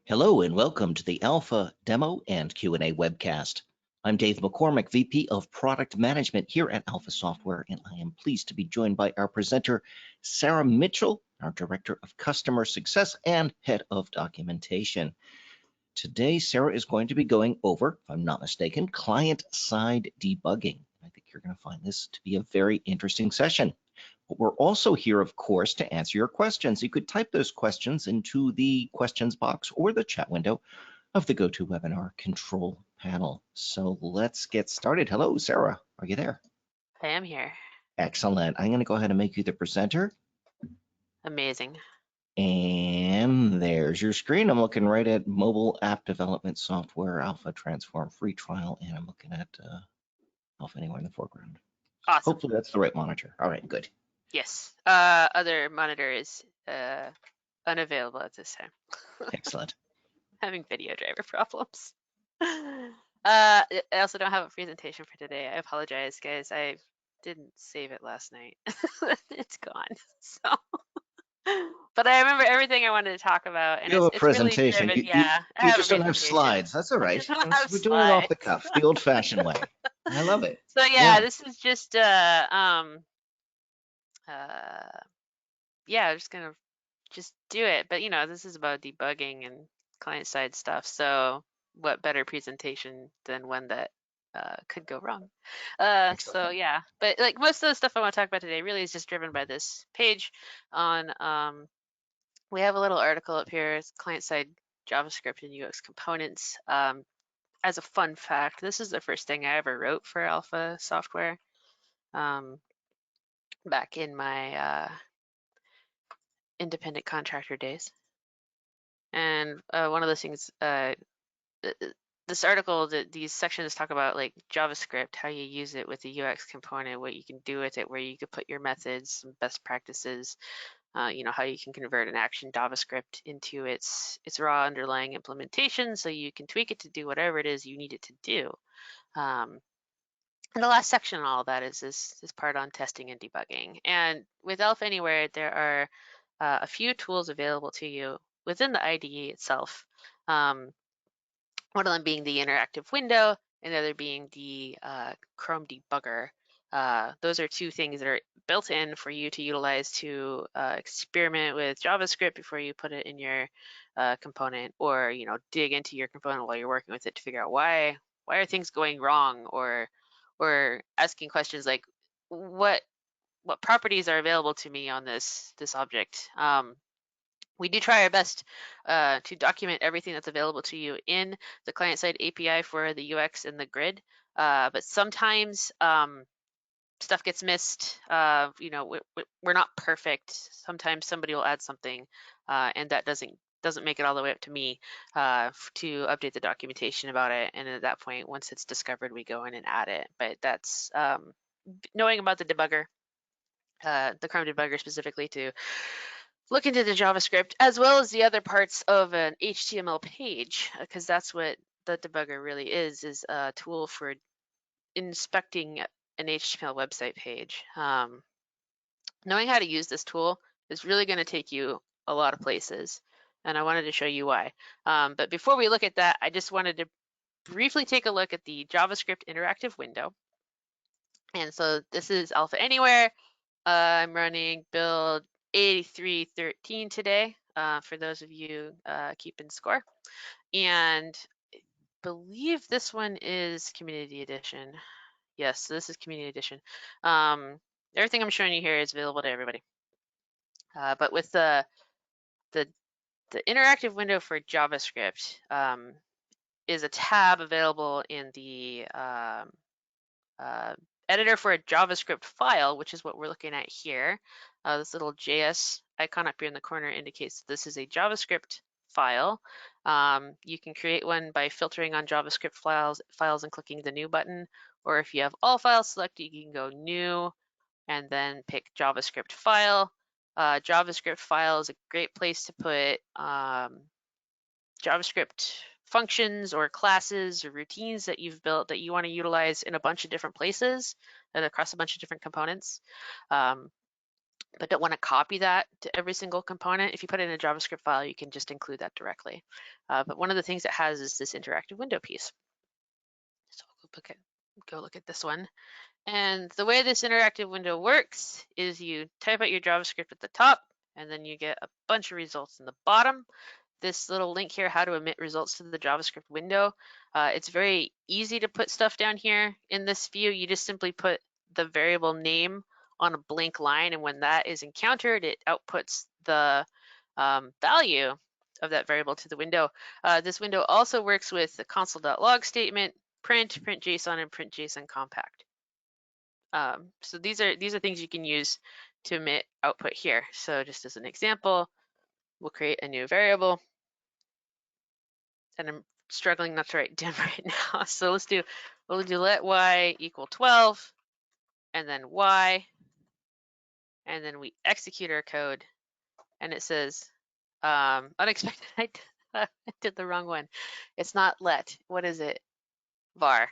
Hello and welcome to the Alpha Demo and Q&A webcast. I'm Dave McCormick, VP of Product Management here at Alpha Software, and I am pleased to be joined by our presenter, Sarah Mitchell, our Director of Customer Success and Head of Documentation. Today, Sarah is going to be going over, if I'm not mistaken, client-side debugging. I think you're going to find this to be a very interesting session. But we're also here, of course, to answer your questions. You could type those questions into the questions box or the chat window of the GoToWebinar control panel. So let's get started. Hello, Sarah. Are you there? I am here. Excellent. I'm going to go ahead and make you the presenter. Amazing. And there's your screen. I'm looking right at mobile app development software, Alpha Transform free trial, and I'm looking at Alpha Anywhere in the foreground. Awesome. Hopefully that's the right monitor. All right, good. Yes. Other monitor is unavailable at this time. Excellent. Having video driver problems. I also don't have a presentation for today. I apologize, guys. I didn't save it last night. It's gone. So, but I remember everything I wanted to talk about, and You have a it's really presentation. driven. Yeah, I you have just a don't have presentation. slides. That's all right. I don't have We're doing it off the slides. cuff, the old-fashioned way. I love it. So yeah, this is just yeah, I'm just gonna just do it. But this is about debugging and client-side stuff. So what better presentation than one that could go wrong? So yeah, but like most of the stuff I want to talk about today really is just driven by this page on. We have a little article up here. It's client-side JavaScript and UX components. As a fun fact, this is the first thing I ever wrote for Alpha Software. Back in my independent contractor days. And one of those things, this article, these sections talk about like JavaScript, how you use it with the UX component, what you can do with it, where you could put your methods, some best practices, how you can convert an action JavaScript into its raw underlying implementation, so you can tweak it to do whatever it is you need it to do. And the last section on all of that is this part on testing and debugging. And with Alpha Anywhere, there are a few tools available to you within the IDE itself. One of them being the interactive window, and the other being the Chrome debugger. Those are two things that are built in for you to utilize to experiment with JavaScript before you put it in your component, or dig into your component while you're working with it to figure out why are things going wrong, or asking questions like what properties are available to me on this object. We do try our best to document everything that's available to you in the client-side API for the UX and the grid, but sometimes stuff gets missed. We're not perfect. Sometimes somebody will add something, and that doesn't make it all the way up to me to update the documentation about it. And at that point, once it's discovered, we go in and add it. But that's knowing about the debugger, the Chrome debugger specifically, to look into the JavaScript as well as the other parts of an HTML page, because that's what the debugger really is a tool for inspecting an HTML website page. Knowing how to use this tool is really going to take you a lot of places, and I wanted to show you why. But before we look at that, I just wanted to briefly take a look at the JavaScript Interactive Window. And so this is Alpha Anywhere. I'm running build 8313 today, for those of you keeping score. And I believe this one is Community Edition. Yes, so this is Community Edition. Everything I'm showing you here is available to everybody. But with the interactive window for JavaScript is a tab available in the editor for a JavaScript file, which is what we're looking at here. This little JS icon up here in the corner indicates that this is a JavaScript file. You can create one by filtering on JavaScript files and clicking the new button, or if you have all files selected, you can go new and then pick JavaScript file. JavaScript file is a great place to put JavaScript functions or classes or routines that you've built that you want to utilize in a bunch of different places and across a bunch of different components. but don't want to copy that to every single component. If you put it in a JavaScript file, you can just include that directly. But one of the things it has is this interactive window piece. So we'll go look at this one. And the way this interactive window works is you type out your JavaScript at the top, and then you get a bunch of results in the bottom. This little link here, how to emit results to the JavaScript window. It's very easy to put stuff down here in this view. You just simply put the variable name on a blank line, and when that is encountered, it outputs the value of that variable to the window. This window also works with the console.log statement, print JSON, and print JSON compact. So these are things you can use to emit output here. So just as an example, we'll create a new variable, and I'm struggling not to write dim right now. So we'll do let y equal 12, and then y, and then we execute our code, and it says unexpected. I did the wrong one. It's not let. What is it? Var.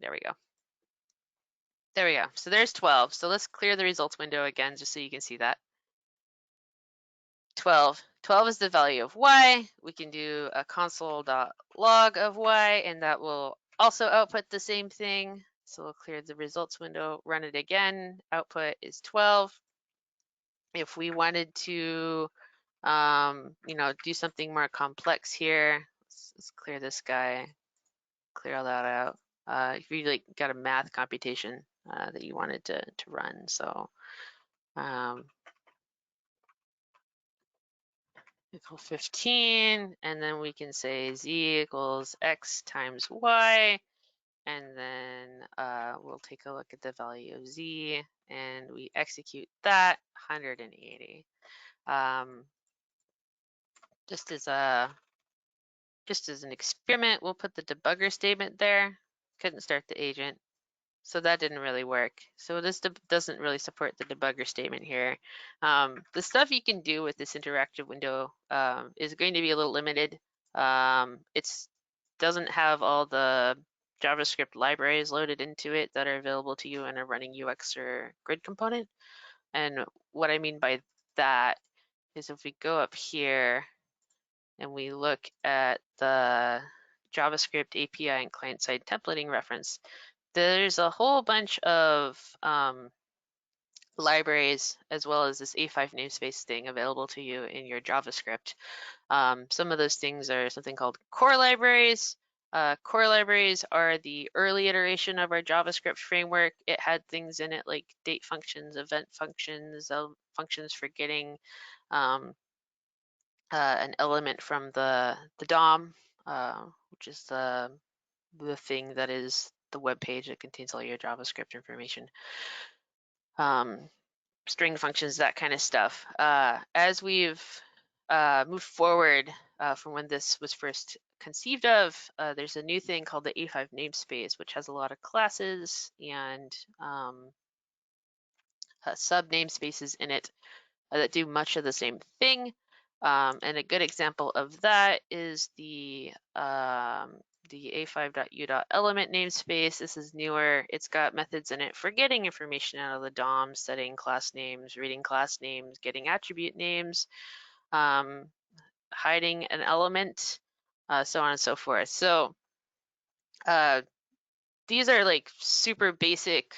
There we go. There we go. So there's 12. So let's clear the results window again, just so you can see that. 12. 12 is the value of y. We can do a console.log of y, and that will also output the same thing. So we'll clear the results window, run it again. Output is 12. If we wanted to, do something more complex here, let's clear this guy, clear all that out. If you got a math computation that you wanted to run, so equal 15, and then we can say z equals x times y, and then we'll take a look at the value of z, and we execute that 180. Just as an experiment, we'll put the debugger statement there. Couldn't start the agent, so that didn't really work. So this doesn't really support the debugger statement here. The stuff you can do with this interactive window is going to be a little limited. It doesn't have all the JavaScript libraries loaded into it that are available to you in a running UX or grid component. And what I mean by that is if we go up here and we look at the JavaScript API and client-side templating reference, there's a whole bunch of libraries as well as this A5 namespace thing available to you in your JavaScript. Some of those things are something called core libraries. Core libraries are the early iteration of our JavaScript framework. It had things in it like date functions, event functions, functions for getting an element from the DOM, which is the thing that is the web page that contains all your JavaScript information. String functions, that kind of stuff. As we've moved forward from when this was first conceived of, there's a new thing called the A5 namespace, which has a lot of classes and sub namespaces in it that do much of the same thing. And a good example of that is the a5.u.element namespace. This is newer. It's got methods in it for getting information out of the DOM, setting class names, reading class names, getting attribute names, hiding an element, so on and so forth. So these are like super basic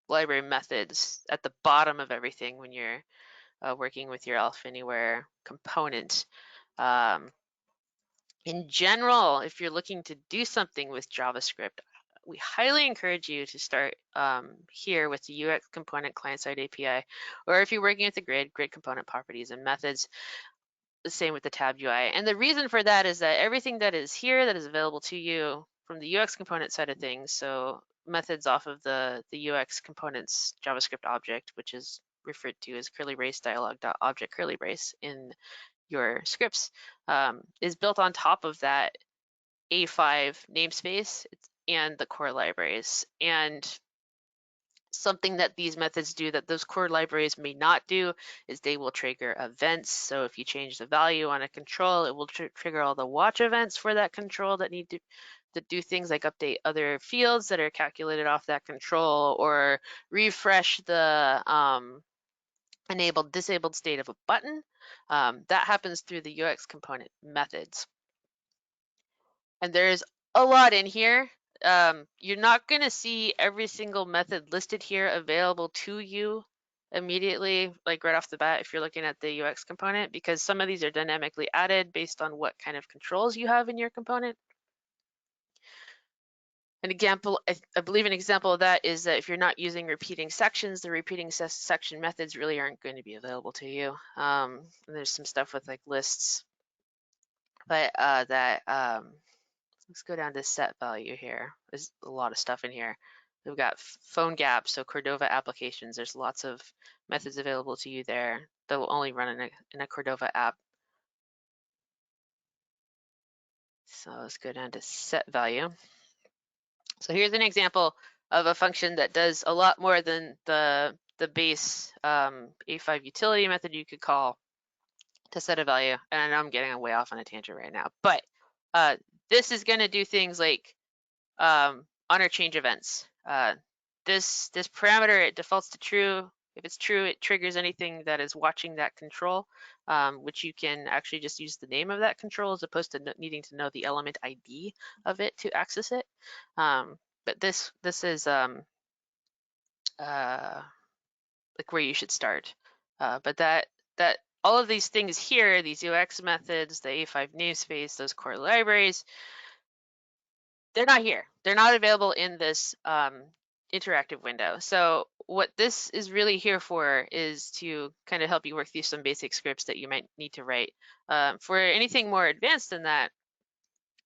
library methods at the bottom of everything when you're working with your Alpha Anywhere component. In general, if you're looking to do something with JavaScript, we highly encourage you to start here with the UX component client-side API, or if you're working with the grid component properties and methods, the same with the tab UI. And the reason for that is that everything that is here that is available to you from the UX component side of things, so methods off of the UX components JavaScript object, which is referred to as curly brace dialog.object curly brace in your scripts, is built on top of that A5 namespace and the core libraries. And something that these methods do that those core libraries may not do is they will trigger events. So if you change the value on a control, it will trigger all the watch events for that control that need that do things like update other fields that are calculated off that control, or refresh the enabled disabled state of a button. That happens through the UX component methods. And there's a lot in here. You're not going to see every single method listed here available to you immediately, like right off the bat, if you're looking at the UX component, because some of these are dynamically added based on what kind of controls you have in your component. An example, I believe an example of that is that if you're not using repeating sections, the repeating section methods really aren't going to be available to you. And there's some stuff with like lists, but let's go down to set value here. There's a lot of stuff in here. We've got phone gaps, so Cordova applications. There's lots of methods available to you there that will only run in a Cordova app. So let's go down to set value. So here's an example of a function that does a lot more than the base A5 utility method you could call to set a value. And I know I'm getting way off on a tangent right now, but this is going to do things like honor change events. This parameter, it defaults to true. If it's true, it triggers anything that is watching that control, which you can actually just use the name of that control as opposed to needing to know the element ID of it to access it. But this is like where you should start. But that all of these things here, these UX methods, the A5 namespace, those core libraries, they're not here. They're not available in this interactive window. So what this is really here for is to kind of help you work through some basic scripts that you might need to write. For anything more advanced than that,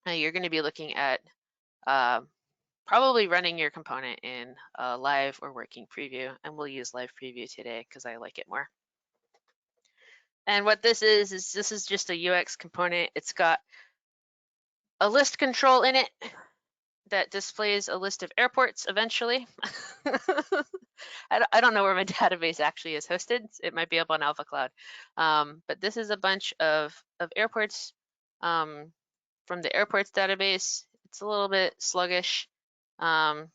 you're going to be looking at probably running your component in a live or working preview, and we'll use live preview today because I like it more. And what this is this is just a UX component. It's got a list control in it that displays a list of airports eventually. I don't know where my database actually is hosted. It might be up on Alpha Cloud. But this is a bunch of airports from the airports database. It's a little bit sluggish, but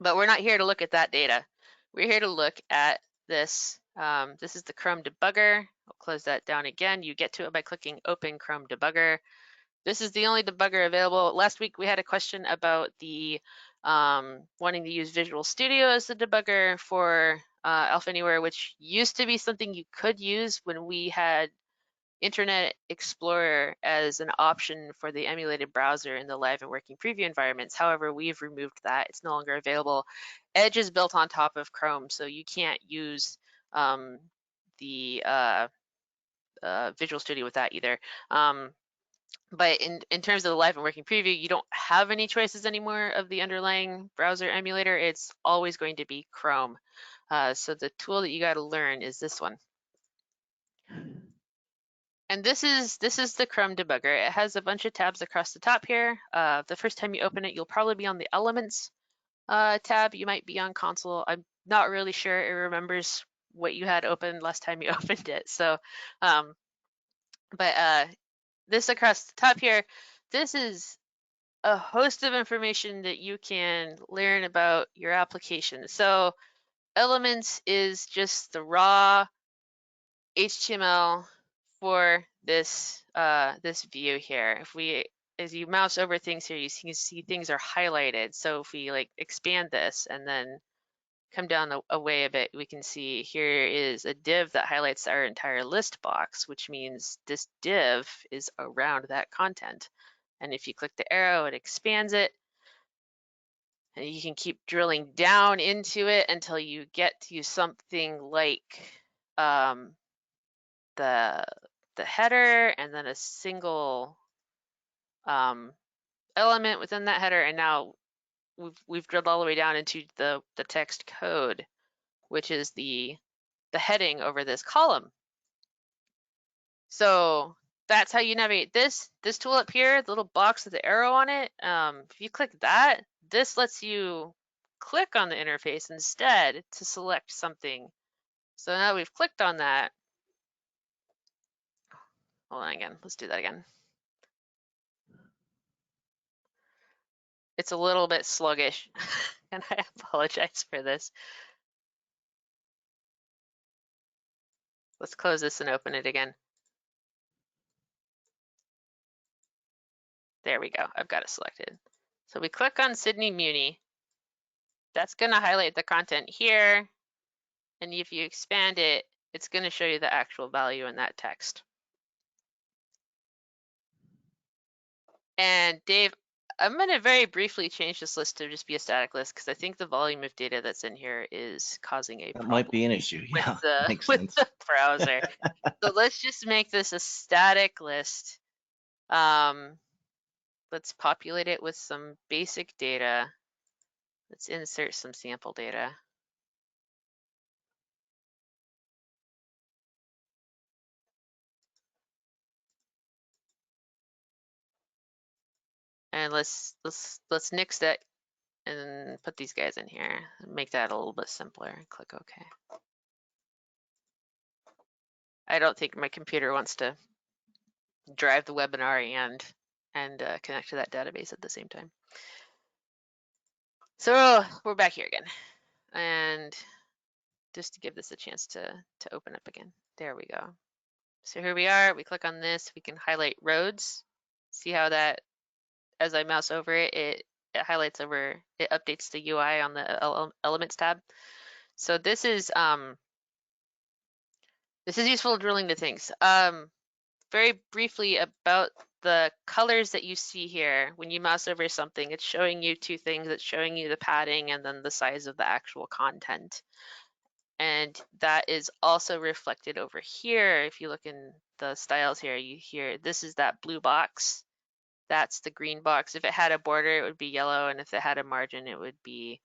we're not here to look at that data. We're here to look at this. This is the Chrome Debugger. I'll close that down again. You get to it by clicking Open Chrome Debugger. This is the only debugger available. Last week we had a question about the wanting to use Visual Studio as the debugger for Alpha Anywhere, which used to be something you could use when we had Internet Explorer as an option for the emulated browser in the live and working preview environments. However, we've removed that. It's no longer available. Edge is built on top of Chrome, so you can't use the Visual Studio with that either. But in terms of the live and working preview, you don't have any choices anymore of the underlying browser emulator. It's always going to be Chrome. So the tool that you got to learn is this one. And this is the Chrome debugger. It has a bunch of tabs across the top here. The first time you open it, you'll probably be on the Elements tab. You might be on Console. I'm not really sure it remembers what you had open last time you opened it. So, this across the top here, this is a host of information that you can learn about your application. So Elements is just the raw HTML for this this view here. As you mouse over things here, you can see things are highlighted. So if we like expand this and then come down a way a bit, we can see here is a div that highlights our entire list box, which means this div is around that content. And if you click the arrow, it expands it. And you can keep drilling down into it until you get to something like the header and then a single element within that header. And now we've drilled all the way down into the text code, which is the heading over this column. So that's how you navigate this tool up here, the little box with the arrow on it. If you click that, this lets you click on the interface instead to select something. So now we've clicked on that. Hold on again. Let's do that again. it's a little bit sluggish, and I apologize for this. Let's close this and open it again. There we go. I've got it selected. So we click on Sydney Muni. That's going to highlight the content here. And if you expand it, it's going to show you the actual value in that text. And Dave, I'm going to very briefly change this list to just be a static list because I think the volume of data that's in here is causing a problem. That might be an issue. Yeah, makes with sense. the browser. So let's just make this a static list. Let's populate it with some basic data. Let's insert some sample data. And let's nix that and put these guys in here. Make that a little bit simpler. Click OK. I don't think my computer wants to drive the webinar and connect to that database at the same time. So we're back here again, and just to give this a chance to open up again. There we go. So here we are. We click on this. We can highlight roads. See how that, as I mouse over it, it highlights over. It updates the UI on the Elements tab. So this is useful drilling to things. Very briefly about the colors that you see here. When you mouse over something, it's showing you two things. It's showing you the padding and then the size of the actual content. And that is also reflected over here. If you look in the styles here, you hear this is that blue box. That's the green box. If it had a border, it would be yellow. And if it had a margin, it would be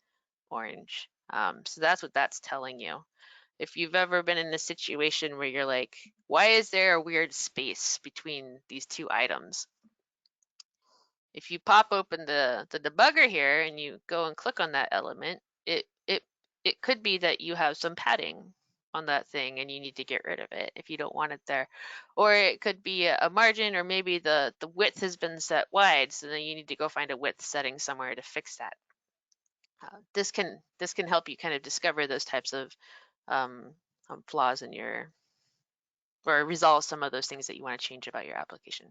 orange. So that's what that's telling you. If you've ever been in a situation where you're like, why is there a weird space between these two items? If you pop open the debugger here and you go and click on that element, it could be that you have some padding on that thing and you need to get rid of it if you don't want it there. Or it could be a margin, or maybe the width has been set wide, so then you need to go find a width setting somewhere to fix that. This can help you kind of discover those types of flaws in your, or resolve some of those things that you want to change about your application.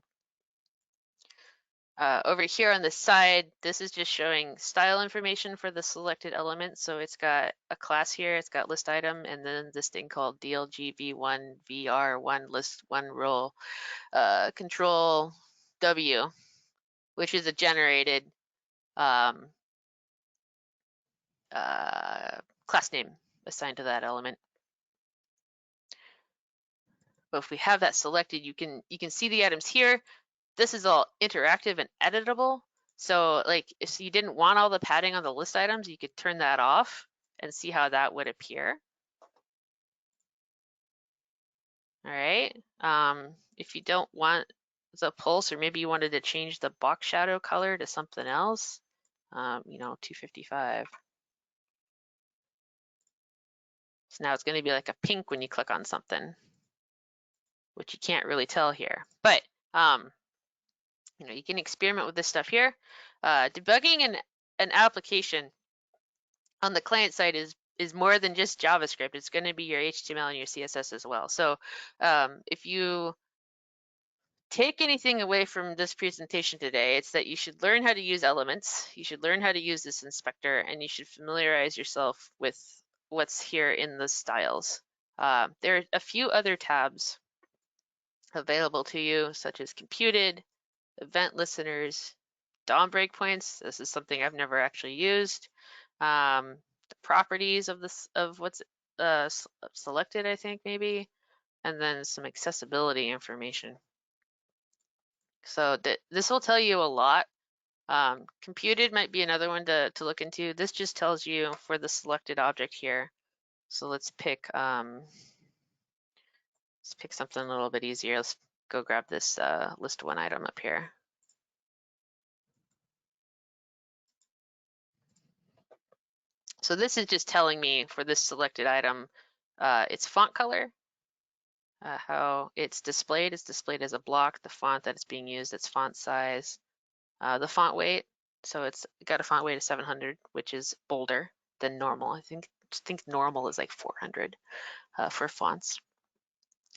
Over here on the side, this is just showing style information for the selected element. So it's got a class here, it's got list item, and then this thing called DLG v1 vr1 list one role control W, which is a generated class name assigned to that element. But if we have that selected, you can see the items here. This is all interactive and editable. So like if you didn't want all the padding on the list items, you could turn that off and see how that would appear. All right. If you don't want the pulse, or maybe you wanted to change the box shadow color to something else, 255. So now it's going to be like a pink when you click on something, which you can't really tell here. But you can experiment with this stuff here. Debugging an application on the client side is more than just JavaScript. It's going to be your HTML and your CSS as well. So if you take anything away from this presentation today, it's that you should learn how to use elements, you should learn how to use this inspector, and you should familiarize yourself with what's here in the styles. There are a few other tabs available to you, such as computed, event listeners, DOM breakpoints. This is something I've never actually used. The properties of what's selected, I think maybe, and then some accessibility information. So this will tell you a lot. Computed might be another one to look into. This just tells you for the selected object here. So let's pick something a little bit easier. Let's go grab this list one item up here. So this is just telling me for this selected item, its font color, how it's displayed. It's displayed as a block. The font that it's being used, its font size, the font weight. So it's got a font weight of 700, which is bolder than normal. I think normal is like 400 for fonts,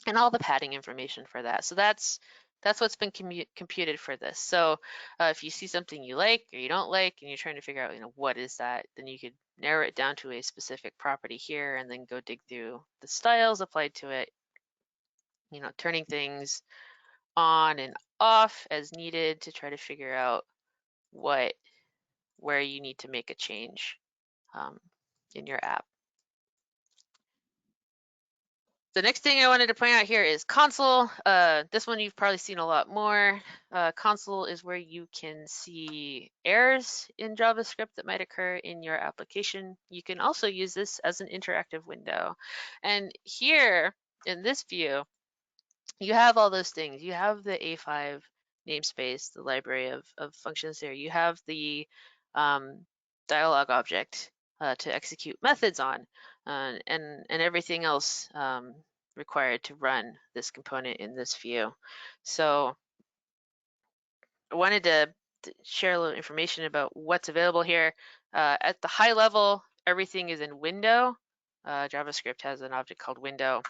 and all the padding information for that. So that's what's been computed for this. So if you see something you like or you don't like, and you're trying to figure out, what is that, then you could narrow it down to a specific property here, and then go dig through the styles applied to it. Turning things on and off as needed to try to figure out where you need to make a change in your app. The next thing I wanted to point out here is console. This one you've probably seen a lot more. Console is where you can see errors in JavaScript that might occur in your application. You can also use this as an interactive window. And here in this view, you have all those things. You have the A5 namespace, the library of functions there. You have the dialog object to execute methods on, and everything else required to run this component in this view. So I wanted to share a little information about what's available here. At the high level, everything is in window. JavaScript has an object called window.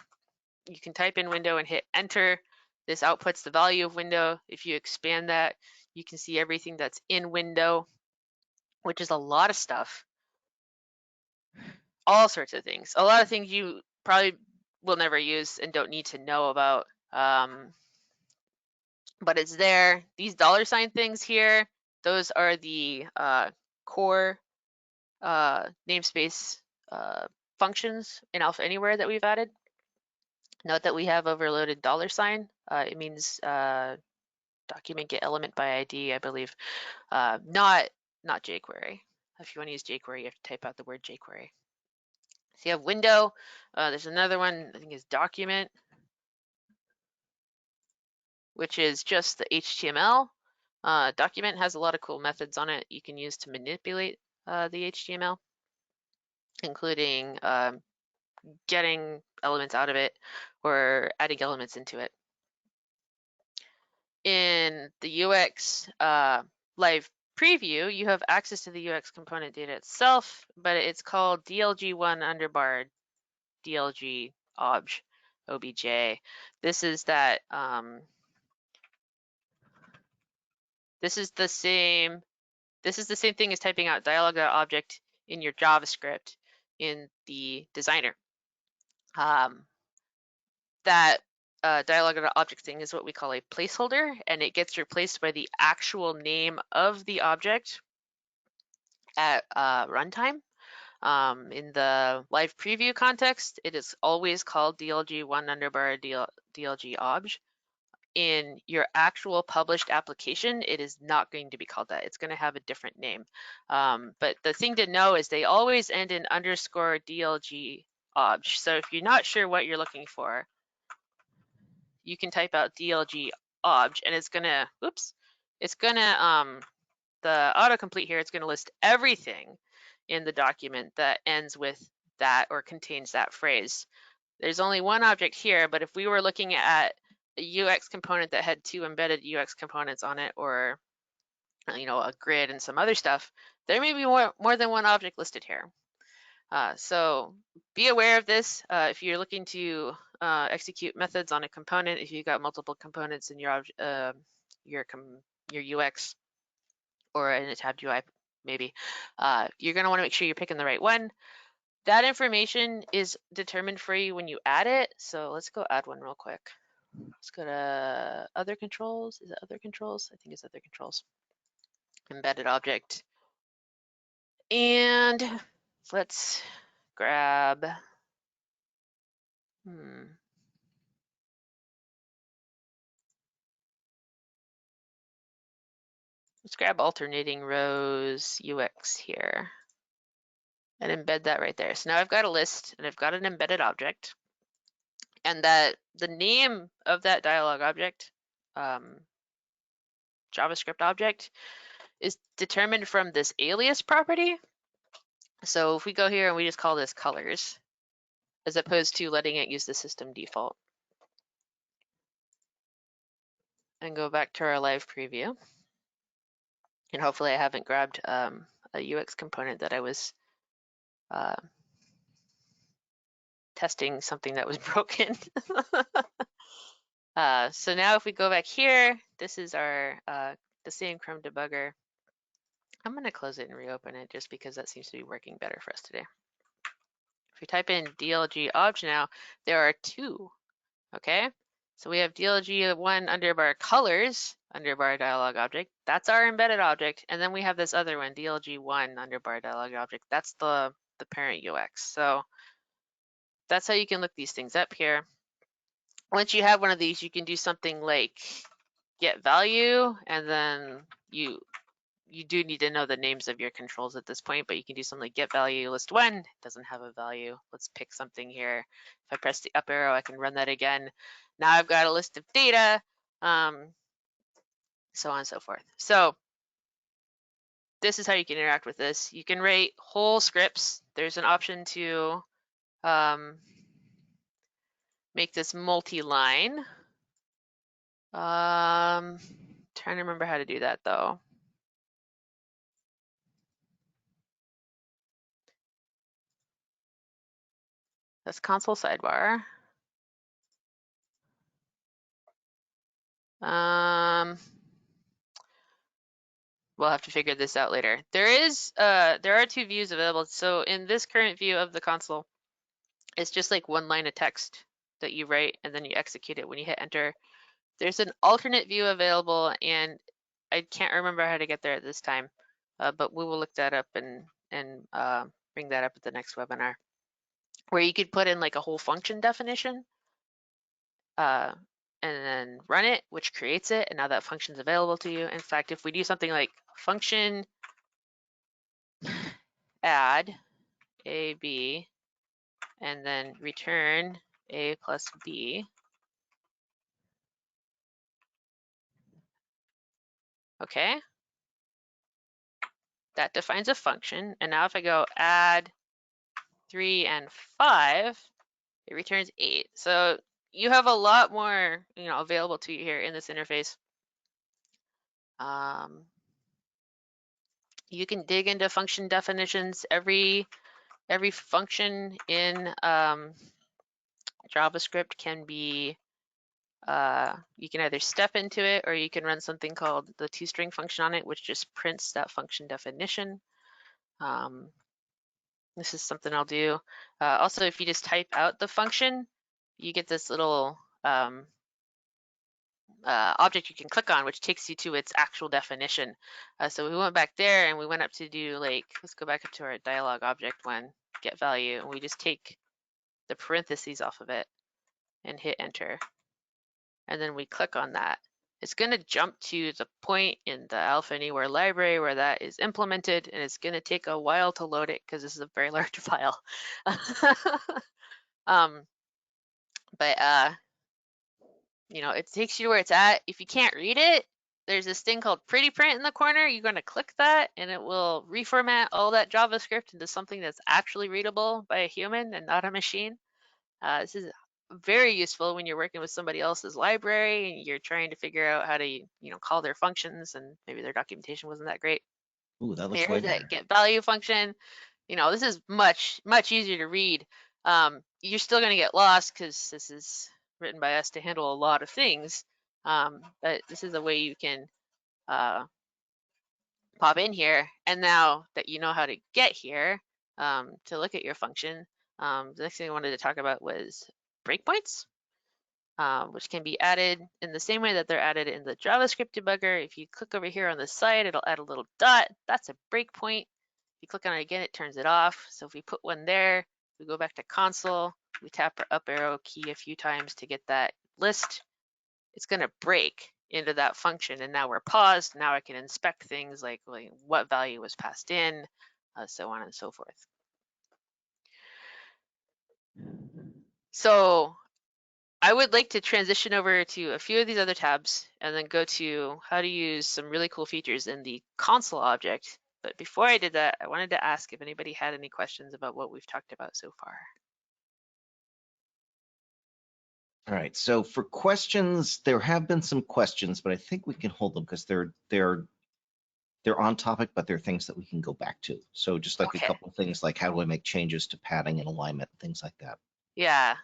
You can type in window and hit enter. This outputs the value of window. If you expand that, you can see everything that's in window, which is a lot of stuff. All sorts of things. A lot of things you probably will never use and don't need to know about. But it's there. These $ things here, those are the core namespace functions in Alpha Anywhere that we've added. Note that we have overloaded $. It means document get element by ID, I believe. Not jQuery. If you want to use jQuery, you have to type out the word jQuery. So you have window. There's another one, I think is document, which is just the HTML. Document has a lot of cool methods on it you can use to manipulate the HTML, including getting elements out of it or adding elements into it. In the UX live preview, you have access to the UX component data itself, but it's called DLG1 underbar DLG obj. This is that. This is the same thing as typing out dialog.object in your JavaScript in the designer. That dialog.object thing is what we call a placeholder, and it gets replaced by the actual name of the object at runtime. In the live preview context, it is always called DLG1 underbar DLG obj. In your actual published application, it is not going to be called that. It's going to have a different name. But the thing to know is they always end in underscore DLG obj. So if you're not sure what you're looking for, you can type out DLG obj, and it's gonna, the autocomplete here, it's gonna list everything in the document that ends with that or contains that phrase. There's only one object here, but if we were looking at a UX component that had 2 embedded UX components on it, or a grid and some other stuff, there may be more than one object listed here. So be aware of this if you're looking to execute methods on a component. If you've got multiple components in your UX or in a tabbed UI, maybe you're going to want to make sure you're picking the right one. That information is determined for you when you add it. So let's go add one real quick. Let's go to other controls. Is it other controls? I think it's other controls. Embedded object. And let's grab, let's grab alternating rows UX here and embed that right there. So now I've got a list and I've got an embedded object, and that the name of that dialog object, JavaScript object, is determined from this alias property. So if we go here and we just call this colors, as opposed to letting it use the system default, and go back to our live preview And hopefully I haven't grabbed a UX component that I was testing something that was broken. So now if we go back here, this is our the same Chrome debugger. I'm going to close it and reopen it just because that seems to be working better for us today. If we type in DLG obj now, there are two, okay? So we have DLG1 underbar colors, underbar dialog object. That's our embedded object. And then we have this other one, DLG1 underbar dialog object. That's the parent UX. So that's how you can look these things up here. Once you have one of these, you can do something like get value, and then you do need to know the names of your controls at this point, but you can do something like get value list one. It doesn't have a value. Let's pick something here. If I press the up arrow, I can run that again. Now I've got a list of data, so on and so forth. So this is how you can interact with this. You can write whole scripts. There's an option to make this multi-line. Trying to remember how to do that though. That's console sidebar. We'll have to figure this out later. There are two views available. So in this current view of the console, it's just like one line of text that you write and then you execute it when you hit enter. There's an alternate view available, and I can't remember how to get there at this time, but we will look that up and bring that up at the next webinar, where you could put in like a whole function definition and then run it, which creates it, and now that function is available to you. In fact, if we do something like function add a, b, and then return a plus b, okay, that defines a function. And now if I go add 3 and 5, it returns 8. So you have a lot more, available to you here in this interface. You can dig into function definitions. Every function in JavaScript can be, you can either step into it, or you can run something called the toString function on it, which just prints that function definition. This is something I'll do. Also, if you just type out the function, you get this little object you can click on, which takes you to its actual definition. So we went back there and we went up to do let's go back up to our dialog object one, get value, and we just take the parentheses off of it and hit enter. And then we click on that. It's going to jump to the point in the Alpha Anywhere library where that is implemented, and it's going to take a while to load it because this is a very large file. But it takes you where it's at. If you can't read it, there's this thing called pretty print in the corner. You're going to click that, and it will reformat all that JavaScript into something that's actually readable by a human and not a machine. This is very useful when you're working with somebody else's library and you're trying to figure out how to, call their functions, and maybe their documentation wasn't that great. Ooh, that looks way better. That get value function. This is much easier to read. You're still going to get lost because this is written by us to handle a lot of things. But this is a way you can pop in here, and now that you know how to get here to look at your function, the next thing I wanted to talk about was breakpoints, which can be added in the same way that they're added in the JavaScript debugger. If you click over here on the side, it'll add a little dot. That's a breakpoint. If you click on it again, it turns it off. So if we put one there, we go back to console, we tap our up arrow key a few times to get that list, it's going to break into that function, and now we're paused. Now I can inspect things like what value was passed in, so on and so forth. So I would like to transition over to a few of these other tabs and then go to how to use some really cool features in the console object. But before I did that, I wanted to ask if anybody had any questions about what we've talked about so far. All right, so for questions, there have been some questions, but I think we can hold them because they're they're on topic, but they're things that we can go back to. So just like a Okay. couple of things like how do I make changes to padding and alignment, things like that. Yeah.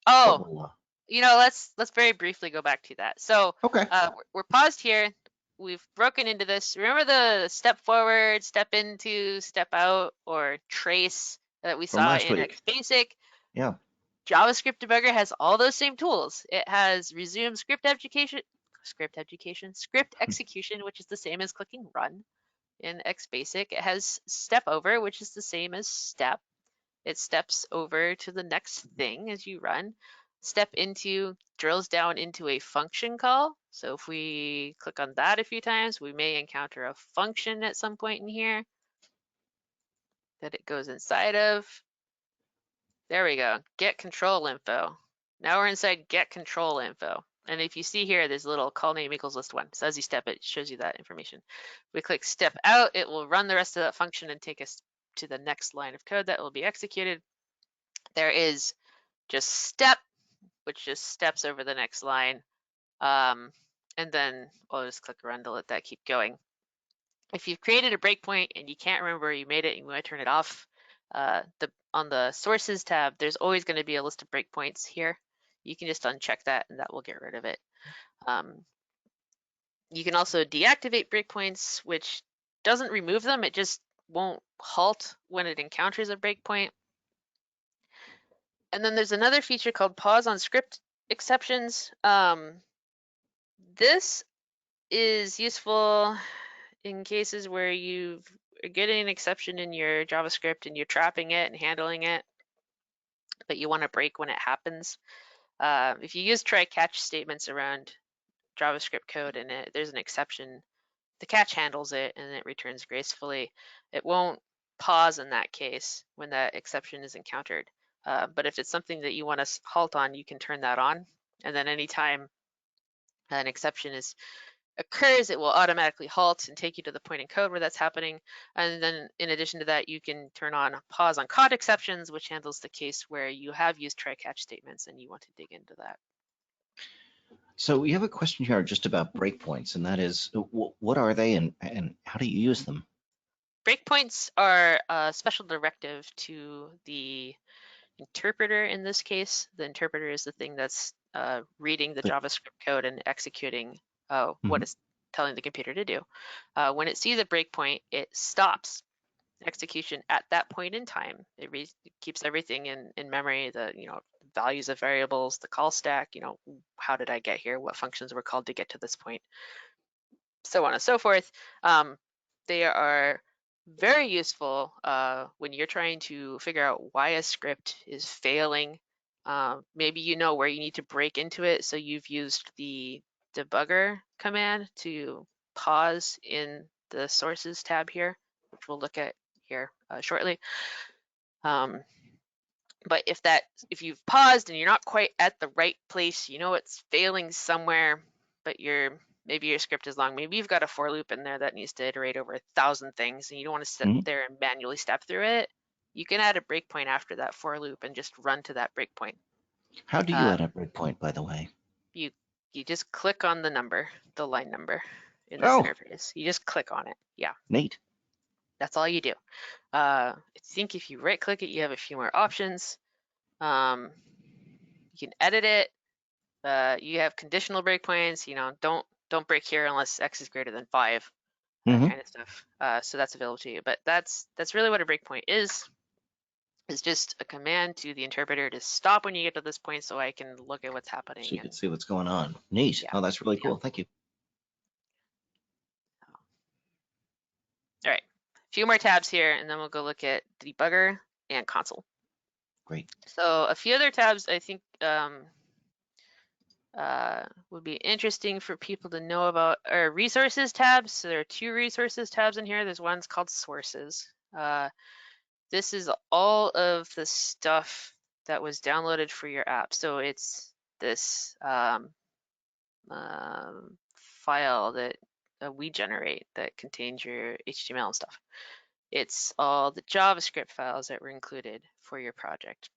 But Oh, we'll, let's very briefly go back to that. So okay. we're paused here. We've broken into this. Remember the step forward, step into, step out, or trace that we From saw last in week. XBasic? Yeah. JavaScript Debugger has all those same tools. It has resume script execution, which is the same as clicking run in XBasic. It has step over, which is the same as step. It steps over to the next thing as you run. Step into drills down into a function call. So if we click on that a few times, we may encounter a function at some point in here that it goes inside of. There we go, get control info. Now we're inside get control info. And if you see here, there's a little call name equals list one. So as you step, it shows you that information. We click step out, it will run the rest of that function and take us to the next line of code that will be executed. There is just step, which just steps over the next line. And then I'll just click run to let that keep going. If you've created a breakpoint and you can't remember where you made it and you want to turn it off, on the sources tab, there's always going to be a list of breakpoints here. You can just uncheck that and that will get rid of it. You can also deactivate breakpoints, which doesn't remove them, it just won't halt when it encounters a breakpoint. And then there's another feature called pause on script exceptions. This is useful in cases where you are getting an exception in your JavaScript and you're trapping it and handling it, but you want to break when it happens. If you use try catch statements around JavaScript code and there's an exception, the catch handles it and it returns gracefully. It won't pause in that case when that exception is encountered. But if it's something that you want to halt on, you can turn that on. And then anytime an exception occurs, it will automatically halt and take you to the point in code where that's happening. And then in addition to that, you can turn on pause on caught exceptions, which handles the case where you have used try catch statements and you want to dig into that. So we have a question here just about breakpoints, and that is, what are they and how do you use them? Breakpoints are a special directive to the interpreter in this case. The interpreter is the thing that's reading the JavaScript code and executing what it's telling the computer to do. When it sees a breakpoint, it stops execution at that point in time. It keeps everything in memory, the values of variables, the call stack, how did I get here, what functions were called to get to this point, so on and so forth. They are very useful when you're trying to figure out why a script is failing. Maybe you know where you need to break into it, so you've used the debugger command to pause in the sources tab here, which we'll look at here shortly. But if you've paused and you're not quite at the right place, you know it's failing somewhere, but maybe your script is long. Maybe you've got a for loop in there that needs to iterate over 1,000 things and you don't want to sit there and manually step through it. You can add a breakpoint after that for loop and just run to that breakpoint. How do you add a breakpoint, by the way? You just click on the line number in this interface. You just click on it. Yeah. Neat. That's all you do. I think if you right click it, you have a few more options. You can edit it. You have conditional breakpoints. Don't break here unless x is greater than 5. That kind of stuff. So that's available to you. But that's really what a breakpoint is. It's just a command to the interpreter to stop when you get to this point, so I can look at what's happening. So you can see what's going on. Neat. Yeah. Oh, that's really cool. Thank you. All right, a few more tabs here, and then we'll go look at Debugger and Console. Great. So a few other tabs I think would be interesting for people to know about are resources tabs. So there are 2 resources tabs in here. There's one's called sources. This is all of the stuff that was downloaded for your app. So it's this file that we generate that contains your HTML and stuff. It's all the JavaScript files that were included for your project.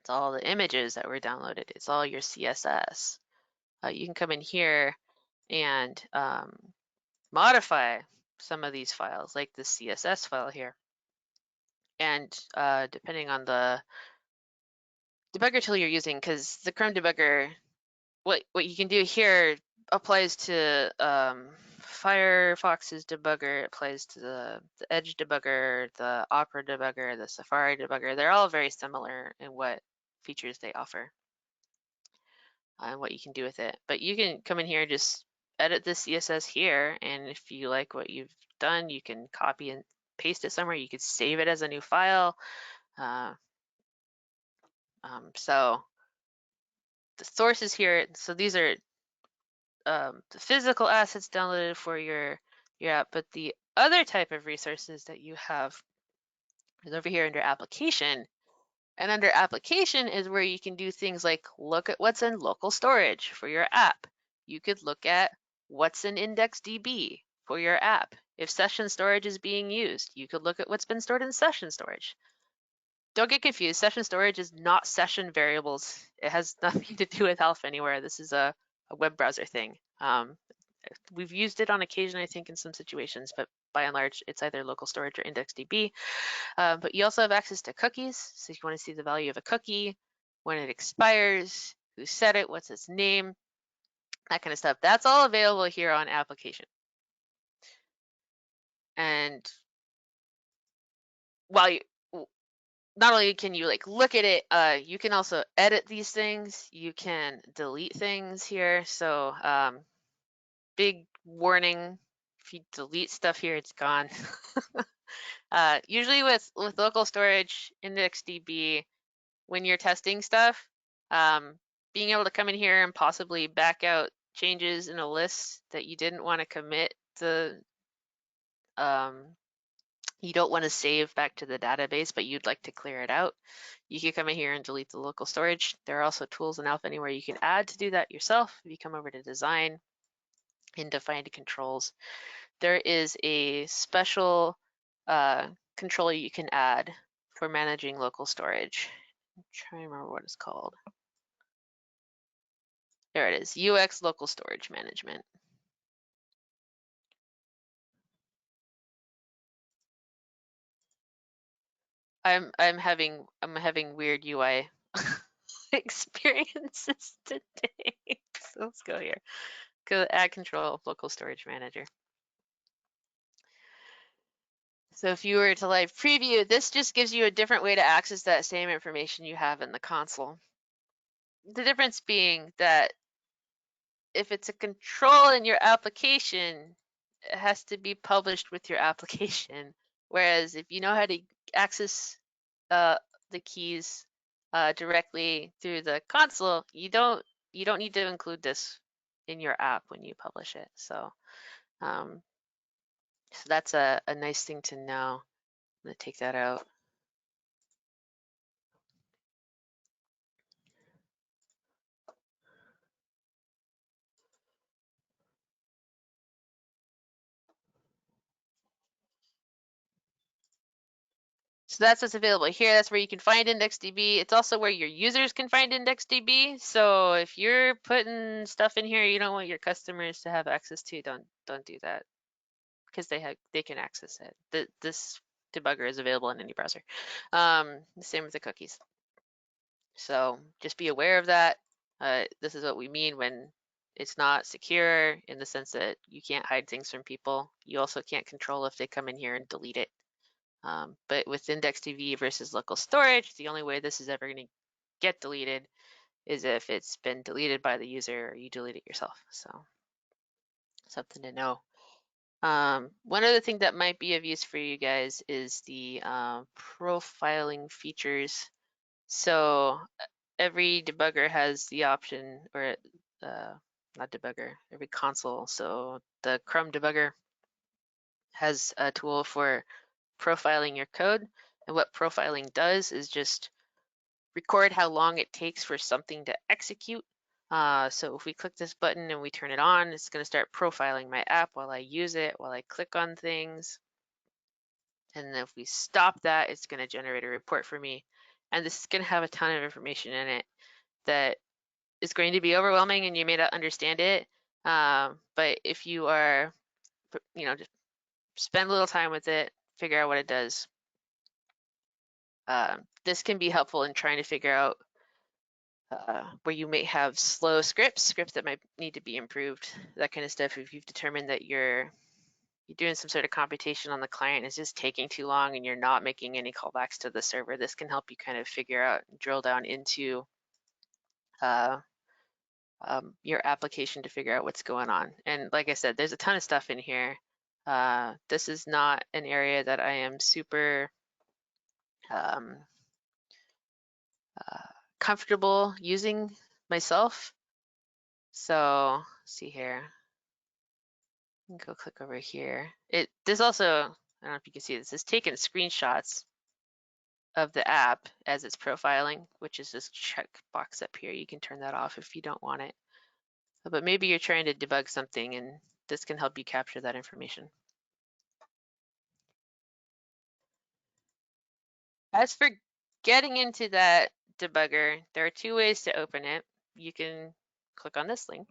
It's all the images that were downloaded. It's all your CSS. You can come in here and modify some of these files, like the CSS file here. And depending on the debugger tool you're using, because the Chrome debugger, what you can do here applies to Firefox's debugger, it applies to the Edge debugger, the Opera debugger, the Safari debugger. They're all very similar in what features they offer and what you can do with it. But you can come in here and just edit the CSS here, and if you like what you've done, you can copy and paste it somewhere. You could save it as a new file. So the sources here, so these are the physical assets downloaded for your app, but the other type of resources that you have is over here under application. And under application is where you can do things like look at what's in local storage for your app. You could look at what's in IndexedDB for your app. If session storage is being used, you could look at what's been stored in session storage. Don't get confused. Session storage is not session variables. It has nothing to do with Alpha Anywhere. This is a web browser thing. We've used it on occasion, I think, in some situations, but by and large, it's either local storage or IndexedDB. But you also have access to cookies. So if you want to see the value of a cookie, when it expires, who set it, what's its name, that kind of stuff. That's all available here on application. And while you, not only can you like look at it, you can also edit these things. You can delete things here. So big warning, if you delete stuff here, it's gone. Usually with local storage, IndexedDB, when you're testing stuff, being able to come in here and possibly back out changes in a list that you didn't want to commit to, you don't want to save back to the database, but you'd like to clear it out, you can come in here and delete the local storage. There are also tools in Alpha Anywhere you can add to do that yourself. If you come over to Design and Defined Controls, there is a special control you can add for managing local storage. I'm trying to remember what it's called. There it is, UX Local Storage Management. I'm having weird UI experiences today. So let's go here. Go add control local storage manager. So if you were to live preview, this just gives you a different way to access that same information you have in the console. The difference being that if it's a control in your application, it has to be published with your application. Whereas if you know how to access the keys directly through the console, you don't need to include this in your app when you publish it. So, so that's a nice thing to know. I'm gonna take that out. So that's what's available here. That's where you can find IndexedDB. It's also where your users can find IndexedDB. So if you're putting stuff in here you don't want your customers to have access to, don't do that, because they can access it. This debugger is available in any browser. The same with the cookies. So just be aware of that. This is what we mean when it's not secure, in the sense that you can't hide things from people. You also can't control if they come in here and delete it. But with IndexedDB versus local storage, the only way this is ever going to get deleted is if it's been deleted by the user or you delete it yourself. So something to know. One other thing that might be of use for you guys is the profiling features. So every debugger has the option, or not debugger, every console. So the Chrome debugger has a tool for profiling your code. And what profiling does is just record how long it takes for something to execute. So if we click this button and we turn it on, it's going to start profiling my app while I use it, while I click on things. And if we stop that, it's going to generate a report for me. And this is going to have a ton of information in it that is going to be overwhelming and you may not understand it. But if you are, just spend a little time with it, figure out what it does. This can be helpful in trying to figure out where you may have slow scripts that might need to be improved, that kind of stuff. If you've determined that you're doing some sort of computation on the client, it's just taking too long and you're not making any callbacks to the server, this can help you kind of figure out, drill down into your application to figure out what's going on. And like I said, there's a ton of stuff in here. This is not an area that I am super comfortable using myself. So let's see here. Go click over here. This also, I don't know if you can see this, is taking screenshots of the app as it's profiling, which is this checkbox up here. You can turn that off if you don't want it. But maybe you're trying to debug something and this can help you capture that information. As for getting into that debugger, there are two ways to open it. You can click on this link.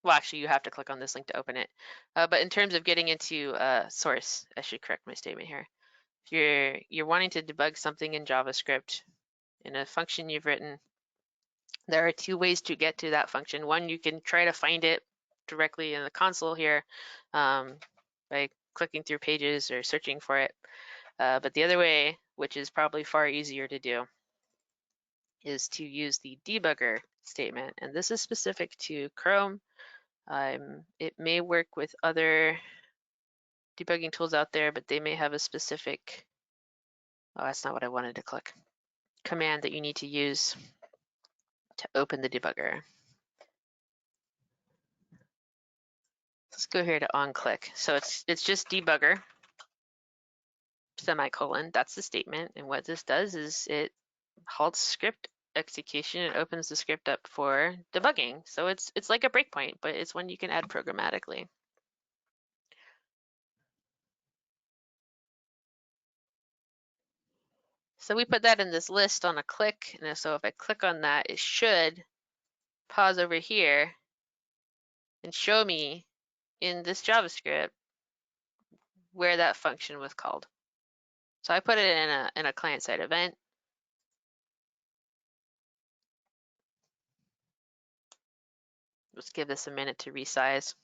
Well, actually, you have to click on this link to open it. But in terms of getting into source, I should correct my statement here. If you're wanting to debug something in JavaScript in a function you've written, there are two ways to get to that function. One, you can try to find it directly in the console here by clicking through pages or searching for it. But the other way, which is probably far easier to do, is to use the debugger statement. And this is specific to Chrome. It may work with other debugging tools out there, but they may have a specific, oh, that's not what I wanted to click, command that you need to use to open the debugger. Let's go here to onClick. So it's just debugger, semicolon, that's the statement. And what this does is it halts script execution and opens the script up for debugging. So it's like a breakpoint, but it's one you can add programmatically. So we put that in this list on a click. And so if I click on that, it should pause over here and show me in this JavaScript where that function was called. So I put it in a client-side event. Let's give this a minute to resize.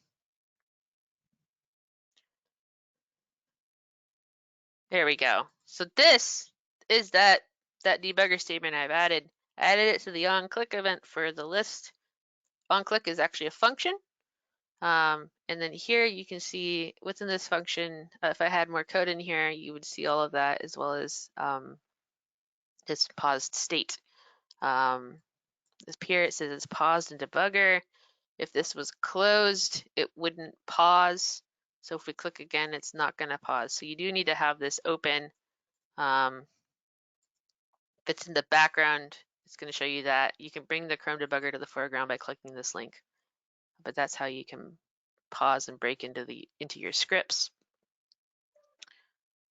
There we go. So this is that debugger statement I've added. I added it to the onClick event for the list. OnClick is actually a function. And then here you can see within this function, if I had more code in here, you would see all of that as well as this paused state. This here it says it's paused in debugger. If this was closed, it wouldn't pause. So if we click again, it's not going to pause. So you do need to have this open. If it's in the background, it's going to show you that. You can bring the Chrome debugger to the foreground by clicking this link. But that's how you can pause and break into your scripts.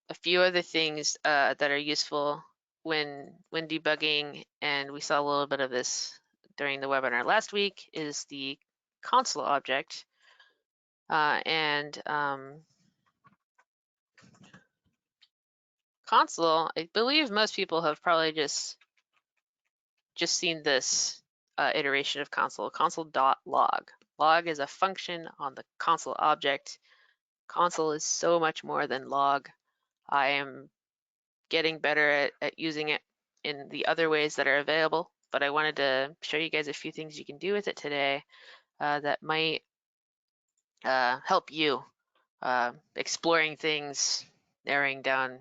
A few other things that are useful when debugging, and we saw a little bit of this during the webinar last week, is the console object. Console, I believe most people have probably just seen this iteration of console, console.log. Log is a function on the console object. Console is so much more than log. I am getting better at using it in the other ways that are available, but I wanted to show you guys a few things you can do with it today that might help you exploring things, narrowing down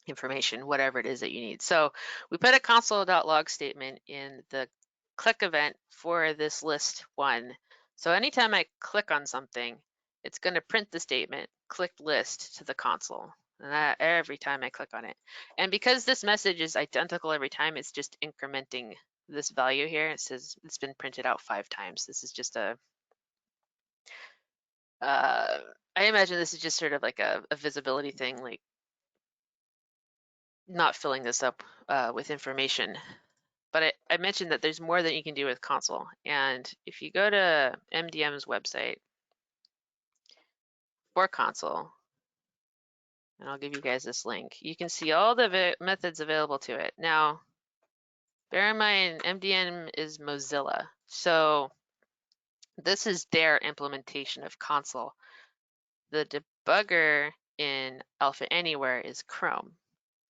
information, whatever it is that you need. So we put a console.log statement in the click event for this list one. So anytime I click on something, it's going to print the statement click list to the console. And that every time I click on it. And because this message is identical every time, it's just incrementing this value here. It says it's been printed out 5 times. This is just a I imagine this is just sort of like a visibility thing, like not filling this up with information. but I mentioned that there's more that you can do with console. And if you go to MDM's website for console, and I'll give you guys this link, you can see all the methods available to it. Now, bear in mind, MDM is Mozilla. So this is their implementation of console. The debugger in Alpha Anywhere is Chrome.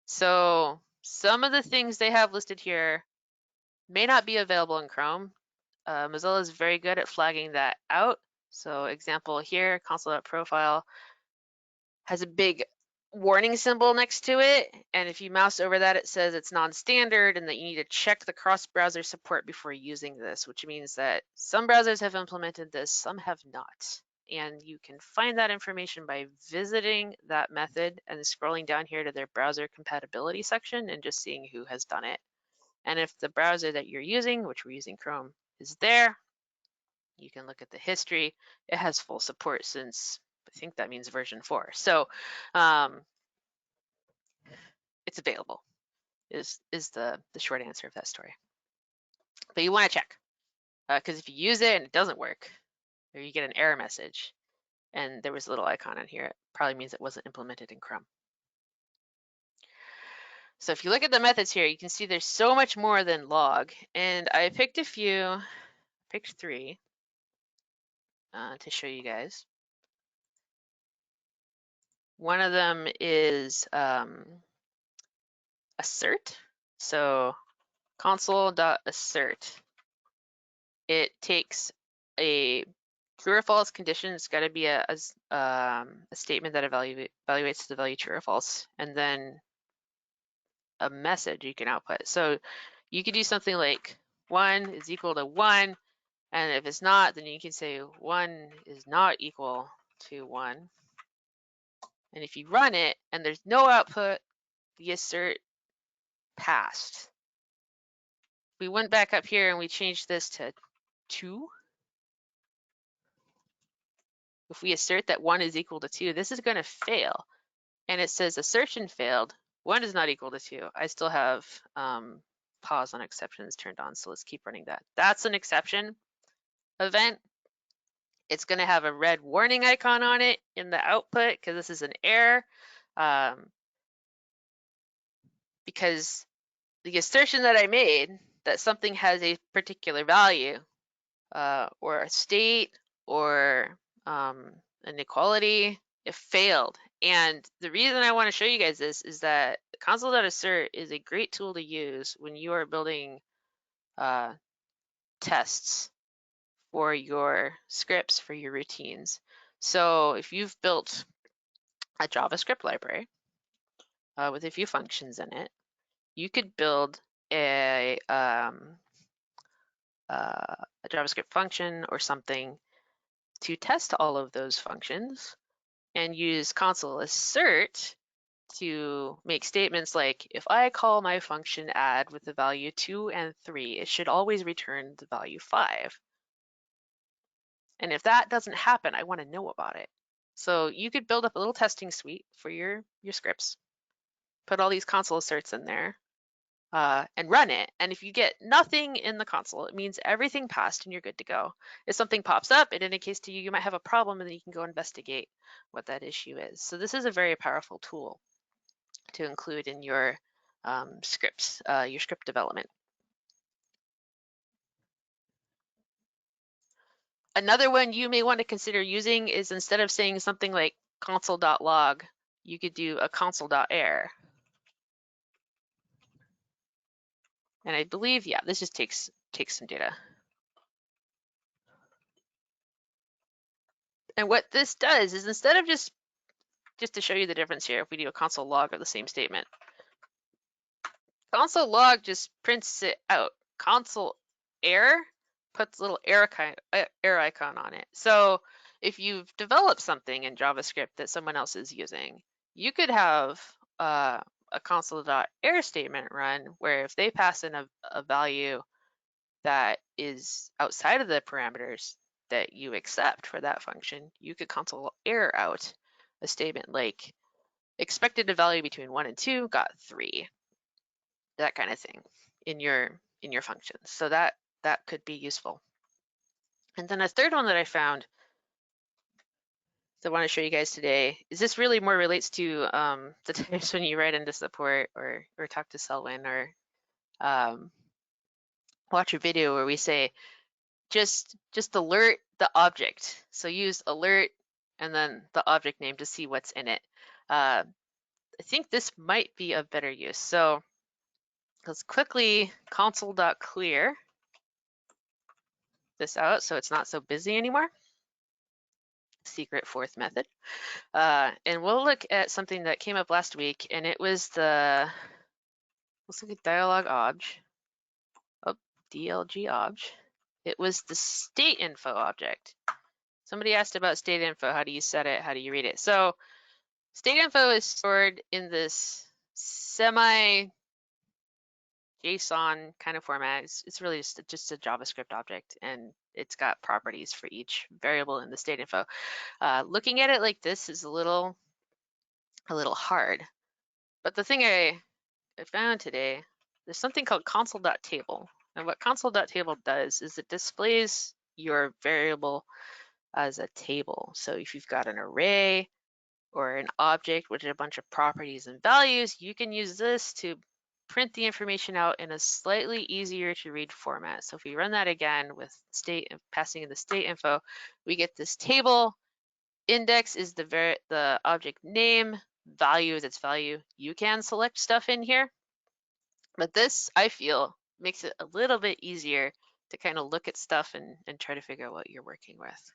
So some of the things they have listed here may not be available in Chrome. Mozilla is very good at flagging that out. So example here, console.profile has a big warning symbol next to it. And if you mouse over that, it says it's non-standard and that you need to check the cross-browser support before using this, which means that some browsers have implemented this, some have not. And you can find that information by visiting that method and scrolling down here to their browser compatibility section and just seeing who has done it. And if the browser that you're using, which we're using Chrome, is there, you can look at the history. It has full support since, I think that means version 4. So it's available is the short answer of that story. But you want to check, because if you use it and it doesn't work, or you get an error message, and there was a little icon on here, it probably means it wasn't implemented in Chrome. So if you look at the methods here, you can see there's so much more than log, and I picked a few, picked 3 to show you guys. One of them is assert. So Console.assert. It takes a true or false condition. It's got to be a statement that evaluates the value true or false, and then a message you can output. So you could do something like 1 is equal to 1, and if it's not, then you can say 1 is not equal to 1. And if you run it and there's no output, the assert passed. We went back up here and we changed this to 2. If we assert that 1 is equal to 2, this is going to fail. And it says assertion failed. 1 is not equal to 2. I still have pause on exceptions turned on, so let's keep running that. That's an exception event. It's going to have a red warning icon on it in the output because this is an error. Because the assertion that I made that something has a particular value or a state or an equality, it failed. And the reason I want to show you guys this is that Console.assert is a great tool to use when you are building tests for your scripts, for your routines. So if you've built a JavaScript library with a few functions in it, you could build a JavaScript function or something to test all of those functions and use Console.assert to make statements like, if I call my function add with the value 2 and 3, it should always return the value 5. And if that doesn't happen, I want to know about it. So you could build up a little testing suite for your scripts, put all these console asserts in there, and run it. And if you get nothing in the console, it means everything passed and you're good to go. If something pops up, it indicates to you you might have a problem, and then you can go investigate what that issue is. So this is a very powerful tool to include in your scripts, your script development. Another one you may want to consider using is, instead of saying something like console.log, you could do a console.error. And I believe, yeah, this just takes some data. And what this does is, instead of just to show you the difference here, if we do a console log of the same statement, console log just prints it out. Console error puts a little error icon on it. So if you've developed something in JavaScript that someone else is using, you could have a console.error statement run where if they pass in a value that is outside of the parameters that you accept for that function, you could console error out a statement like expected a value between 1 and 2, got 3. That kind of thing in your in your functions. So that could be useful. And then a third one that I found that I want to show you guys today is this really more relates to the times when you write into support or talk to Selwyn or watch a video where we say just alert the object. So use alert and then the object name to see what's in it. I think this might be of better use. So let's quickly console.clear this out so it's not so busy anymore. Secret fourth method. And we'll look at something that came up last week, and it was let's look at dialog obj. Oh, DLG obj. It was the state info object. Somebody asked about state info. How do you set it? How do you read it? So state info is stored in this semi JSON kind of format. It's really just a JavaScript object, and it's got properties for each variable in the state info. Looking at it like this is a little hard. But the thing I found today, there's something called Console.Table. And what Console.Table does is it displays your variable as a table. So if you've got an array or an object with a bunch of properties and values, you can use this to print the information out in a slightly easier to read format. So if we run that again with state and passing in the state info, we get this table. Index is the object name, value is its value. You can select stuff in here, but this, I feel, makes it a little bit easier to kind of look at stuff and try to figure out what you're working with.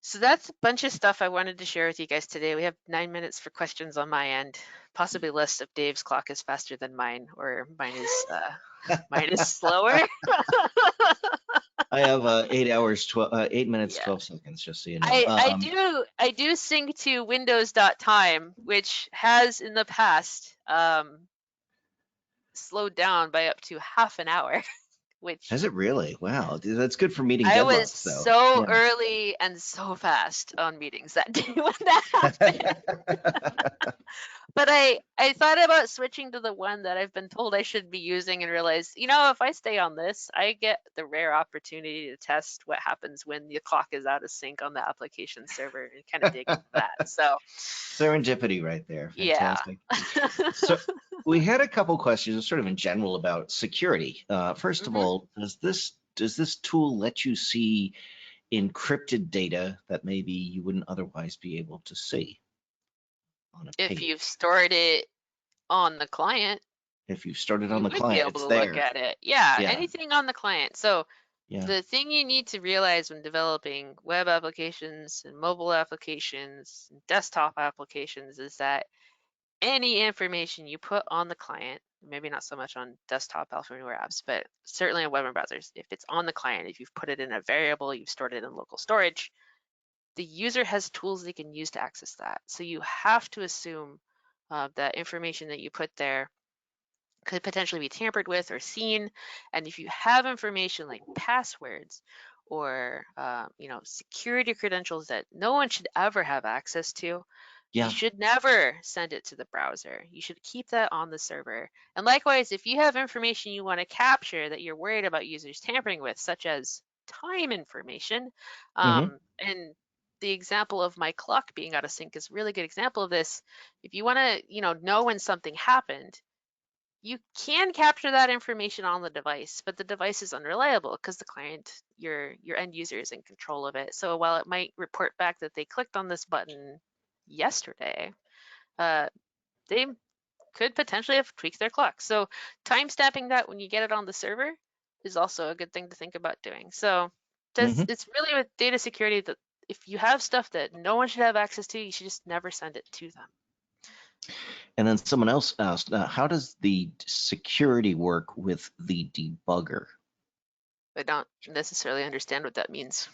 So that's a bunch of stuff I wanted to share with you guys today. We have 9 minutes for questions on my end, possibly less if Dave's clock is faster than mine, or mine is slower. I have 8 minutes, 12 seconds, just so you know. I do sync to Windows.time, which has in the past slowed down by up to half an hour. Which has it really? Wow, that's good for meeting I deadlines. was so early and so fast on meetings that day when that happened. But I thought about switching to the one that I've been told I should be using and realized, if I stay on this, I get the rare opportunity to test what happens when the clock is out of sync on the application server and kind of dig into that. So serendipity right there. Fantastic. Yeah. So we had a couple questions sort of in general about security. First of all, does this tool let you see encrypted data that maybe you wouldn't otherwise be able to see on a page? If you've stored it on the client, if you've started on the client, you would be able to look at it. Yeah, anything on the client. So the thing you need to realize when developing web applications and mobile applications and desktop applications is that any information you put on the client, maybe not so much on desktop alphanumeric apps, but certainly on web and browsers, if it's on the client, if you've put it in a variable, you've stored it in local storage, the user has tools they can use to access that. So you have to assume that information that you put there could potentially be tampered with or seen. And if you have information like passwords or security credentials that no one should ever have access to, you should never send it to the browser. You should keep that on the server. And likewise, if you have information you want to capture that you're worried about users tampering with, such as time information, and the example of my clock being out of sync is a really good example of this. If you want to, know when something happened, you can capture that information on the device, but the device is unreliable because the client, your end user, is in control of it. So while it might report back that they clicked on this button yesterday, they could potentially have tweaked their clock. So time stamping that when you get it on the server is also a good thing to think about doing. So it's really with data security that if you have stuff that no one should have access to, you should just never send it to them. And then someone else asked, how does the security work with the debugger? I don't necessarily understand what that means.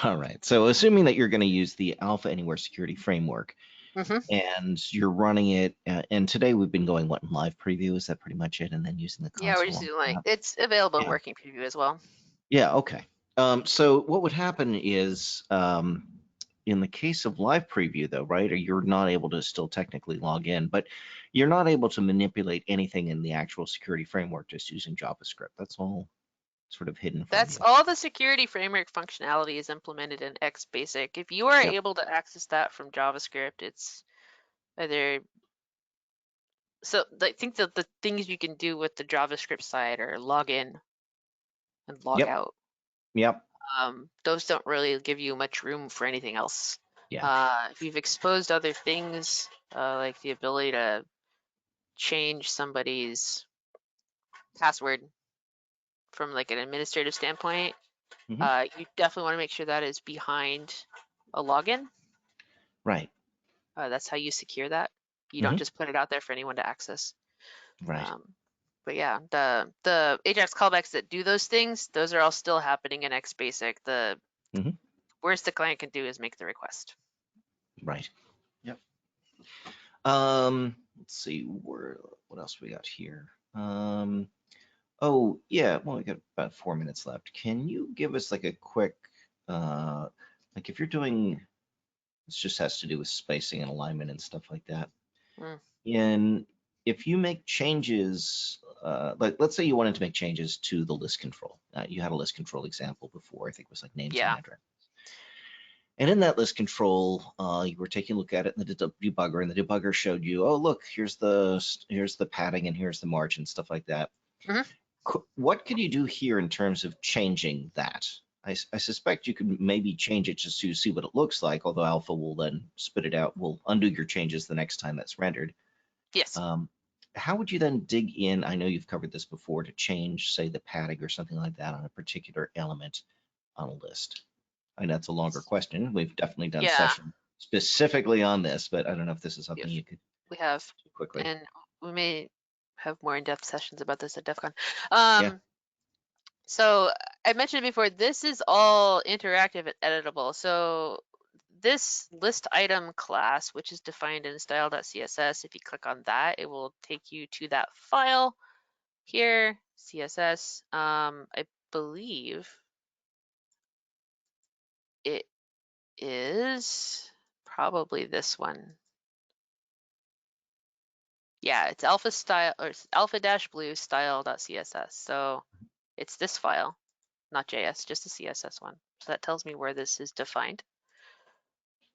All right. So assuming that you're going to use the Alpha Anywhere security framework and you're running it, and today we've been going, in live preview? Is that pretty much it? And then using the console. Yeah, we're just doing it's available in working preview as well. Yeah, okay. So what would happen is in the case of live preview though, right, or you're not able to still technically log in, but you're not able to manipulate anything in the actual security framework just using JavaScript. That's all sort of hidden from That's you. all the security framework functionality is implemented in XBasic. If you are Yep. able to access that from JavaScript, it's either so I think that the things you can do with the JavaScript side are log in and log Yep. out. Yep. Those don't really give you much room for anything else. Yeah. If you've exposed other things, like the ability to change somebody's password from like an administrative standpoint, Hmm. you definitely want to make sure that is behind a login. Right. That's how you secure that. You don't Hmm. just put it out there for anyone to access. Right. But yeah, the Ajax callbacks that do those things, those are all still happening in XBasic. The Hmm. worst the client can do is make the request. Right. Yep. Let's see what else we got here. Oh yeah, well, we got about 4 minutes left. Can you give us like a quick, like if you're doing, this just has to do with spacing and alignment and stuff like that. Mm, And if you make changes, like let's say you wanted to make changes to the list control. You had a list control example before, I think it was like names and yeah. address. And in that list control, you were taking a look at it in the debugger, and the debugger showed you, oh look, here's the padding and here's the margin, stuff like that. Mhm. What could you do here in terms of changing that? I suspect you could maybe change it just to see what it looks like, although alpha will then spit it out, will undo your changes the next time that's rendered. Yes. How would you then dig in? I know you've covered this before, to change, say, the padding or something like that on a particular element on a list. I know that's a longer question. We've definitely done Yeah. session specifically on this, but I don't know if this is something If you could we have, do quickly. and we may have more in-depth sessions about this at DEF CON. Yeah. So I mentioned before, this is all interactive and editable. So this list item class, which is defined in style.css, if you click on that, it will take you to that file here, CSS. I believe it is probably this one. Yeah, it's alpha style or alpha-blue style.css. So it's this file, not JS, just the CSS one. So that tells me where this is defined.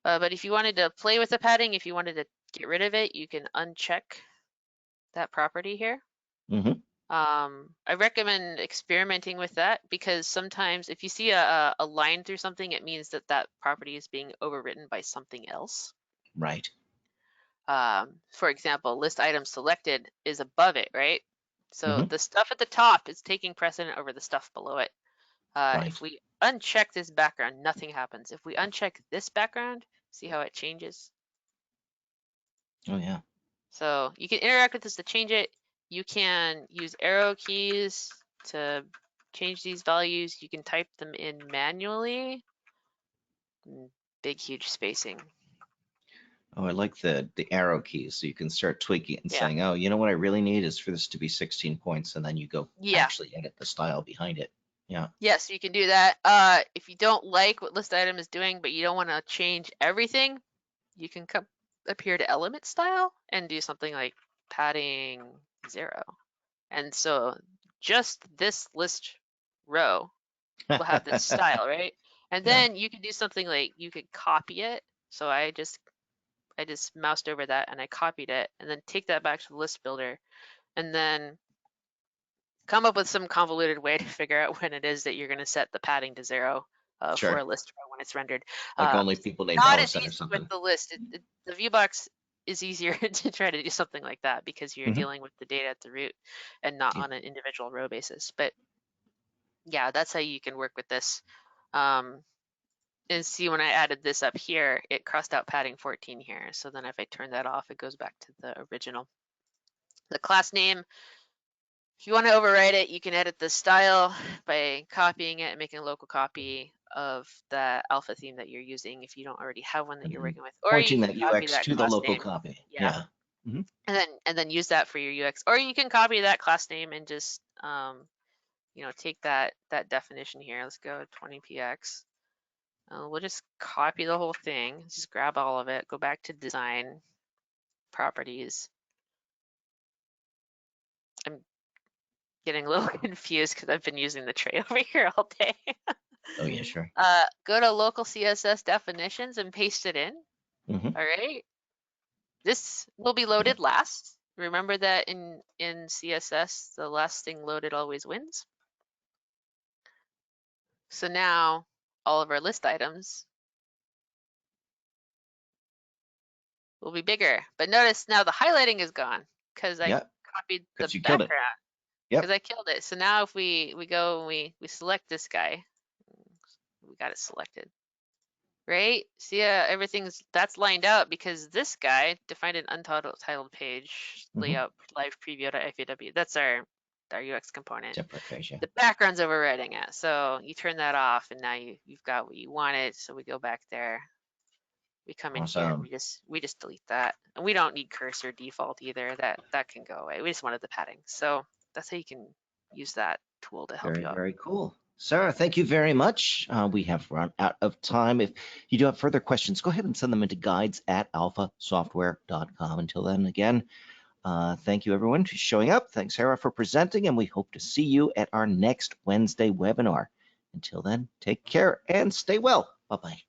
But if you wanted to play with the padding, if you wanted to get rid of it, you can uncheck that property here. Mm-hmm. I recommend experimenting with that, because sometimes if you see a line through something, it means that that property is being overwritten by something else. Right. For example, list item selected is above it, right? So Mm-hmm. the stuff at the top is taking precedent over the stuff below it. Right. If we uncheck this background, nothing happens. If we uncheck this background, see how it changes? Oh yeah. So you can interact with this to change it. You can use arrow keys to change these values. You can type them in manually. Big, huge spacing. Oh, I like the arrow keys, so you can start tweaking it and Yeah. saying, oh, you know what I really need is for this to be 16 points, and then you go Yeah. actually edit the style behind it. Yeah. Yes, you can do that. If you don't like what list item is doing, but you don't want to change everything, you can come up here to element style and do something like padding 0. And so just this list row will have this style, right? And Yeah. then you can do something like you could copy it. So I just moused over that and I copied it, and then take that back to the list builder, and then come up with some convoluted way to figure out when it is that you're going to set the padding to 0 for Sure. a list row when it's rendered. Like Uh, only people named Not as Allison or easy with something. the list. The viewbox is easier to try to do something like that, because you're Hmm. dealing with the data at the root and not Yeah. on an individual row basis. But yeah, that's how you can work with this. Um, and see, when I added this up here, it crossed out padding 14 here. So then if I turn that off, it goes back to the original. The class name, if you want to overwrite it, you can edit the style by copying it and making a local copy of the alpha theme that you're using if you don't already have one that And you're then working with, or you pointing can that copy UX that to the class local name. copy. Yeah, Yeah. Hmm. and then use that for your UX, or you can copy that class name and just take that definition here. Let's go 20px We'll just copy the whole thing. Just grab all of it. Go back to design, properties. I'm getting a little confused because I've been using the tray over here all day. Oh yeah, sure. Go to local CSS definitions and paste it in. Mm-hmm. All right. This will be loaded last. Remember that in CSS, the last thing loaded always wins. So now all of our list items will be bigger. But notice now the highlighting is gone because I copied the Because you killed it. background. Because I killed it. So now if we go and we select this guy, we got it selected. Right? See, everything's that's lined out because this guy defined an untitled page layout live preview.faw. That's our UX component. Separate page, yeah. The background's overriding it, so you turn that off, and now you've got what you wanted. So we go back there. We come in here. We just delete that, and we don't need cursor default either. That can go away. We just wanted the padding, so that's how you can use that tool to help you out. Very cool. Sarah, thank you very much. We have run out of time. If you do have further questions, go ahead and send them into guides@alphasoftware.com. Until then, again, thank you everyone for showing up. Thanks, Sarah, for presenting, and we hope to see you at our next Wednesday webinar. Until then, take care and stay well. Bye-bye.